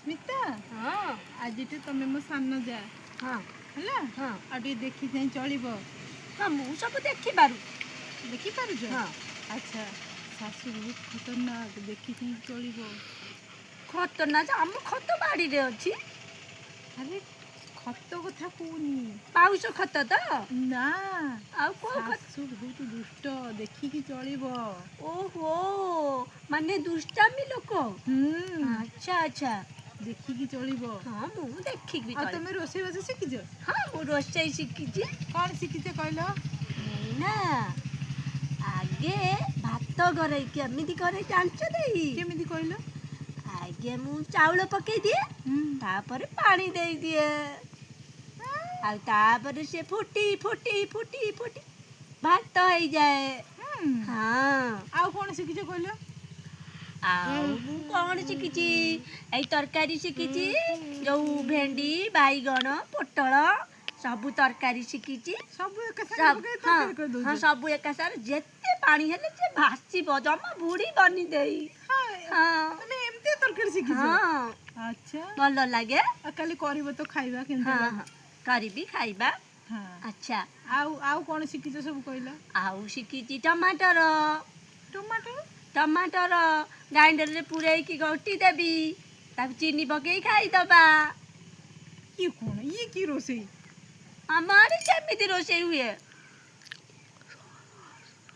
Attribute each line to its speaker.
Speaker 1: ମିତା
Speaker 2: ହଁ
Speaker 1: ଆଜିଠୁ ତମେ ମୋ ସାନ ଯା
Speaker 2: ହଁ
Speaker 1: ହେଲା
Speaker 2: ହଁ
Speaker 1: ଆଉ ଟିକେ ଦେଖି ଚାହିଁ ଚଳିବ।
Speaker 2: ହଁ ମୁଁ ସବୁ ଦେଖିପାରୁ।
Speaker 1: ଦେଖିପାରୁଛ?
Speaker 2: ହଁ
Speaker 1: ଆଚ୍ଛା ଶାଶୁ ବହୁତ ଖତରନାକ, ଦେଖି ଚାହିଁ ଚଳିବ।
Speaker 2: ଖତରନାକ ଆମ ଖତ ବାଡ଼ିରେ ଅଛି।
Speaker 1: ଆରେ ଖତ କଥା କହୁନି,
Speaker 2: ପାଉଶ ଖତ ତ?
Speaker 1: ନା
Speaker 2: ଆଉ କୋଉ ଖତ?
Speaker 1: ଶାଶୁ ବହୁତ ଦୁଷ୍ଟ, ଦେଖିକି ଚଳିବ।
Speaker 2: ଓହୋ ମାନେ ଦୁଷ୍ଟାମୀ ଲୋକ।
Speaker 1: ହୁଁ
Speaker 2: ଆଚ୍ଛା ଆଚ୍ଛା
Speaker 1: ଦେଖିକି ଚଳିବ।
Speaker 2: ହଁ ମୁଁ ଦେଖିବି
Speaker 1: ଆଉ
Speaker 2: ଚଳିବି।
Speaker 1: ତମେ ରୋଷେଇବାସ ଶିଖିଛ?
Speaker 2: ହଁ ମୁଁ ରୋଷେଇ ଶିଖିଛି।
Speaker 1: କଣ ଶିଖିଛ କହିଲ?
Speaker 2: ମୁଁ ନା ଆଗେ ଭାତ ଘରେ କେମିତି କରେ ଜାଣିଛ ଦେଇ?
Speaker 1: କେମିତି କହିଲ?
Speaker 2: ଆଗେ ମୁଁ ଚାଉଳ ପକେଇ ଦିଏ,
Speaker 1: ହୁଁ
Speaker 2: ତାପରେ ପାଣି ଦେଇଦିଏ, ଆଉ ତାପରେ ସେ ଫୁଟି ଫୁଟି ଫୁଟି ଫୁଟି ଭାତ ହେଇଯାଏ।
Speaker 1: ହୁଁ
Speaker 2: ହଁ
Speaker 1: ଆଉ କଣ ଶିଖିଛ କହିଲ?
Speaker 2: ଆଉ ମୁଁ କଣ ଶିଖିଛି, ଏଇ ତରକାରୀ ଶିଖିଛି, ଯୋଉ ଭେଣ୍ଡି ବାଇଗଣ ପୋଟଳ ସବୁ ତରକାରୀ ଶିଖିଛି।
Speaker 1: ସବୁ ଏକା ସାଙ୍ଗେ ପକେଇ ତରକାରୀ
Speaker 2: ହଁ
Speaker 1: କରିଦଉଛ?
Speaker 2: ସବୁ ଏକା ସାଙ୍ଗରେ ଯେତେ ପାଣି ହେଲେ ସେ ଭାସିବ, ଜମା ବୁଡ଼ିବନି ଦେଇ। ହଁ
Speaker 1: ତମେ ଏମିତି ତରକାରୀ ଶିଖିଛ?
Speaker 2: ହଁ
Speaker 1: ଆଚ୍ଛା
Speaker 2: ଭଲ ଲାଗେ।
Speaker 1: ଆଉ କାଲି କରିବ ତ ଖାଇବା କେମିତି
Speaker 2: ହଁ
Speaker 1: ଲାଗେ?
Speaker 2: ହଁ କରିବି ଖାଇବା।
Speaker 1: ହଁ
Speaker 2: ଆଚ୍ଛା
Speaker 1: ଆଉ କଣ ଶିଖିଛ ସବୁ କହିଲ?
Speaker 2: ଆଉ ଶିଖିଛି ଟମାଟର।
Speaker 1: ଟମାଟୋ?
Speaker 2: ଟମାଟର ଗ୍ରାଇଣ୍ଡରରେ ପୂରେଇକି ଘୋଟି ଦେବି, ତାକୁ ଚିନି ପକେଇ ଖାଇଦବା।
Speaker 1: ଇଏ କଣ, ଇଏ କି ରୋଷେଇ?
Speaker 2: ଆମ ଆଡ଼େ ସେମିତି ରୋଷେଇ ହୁଏ।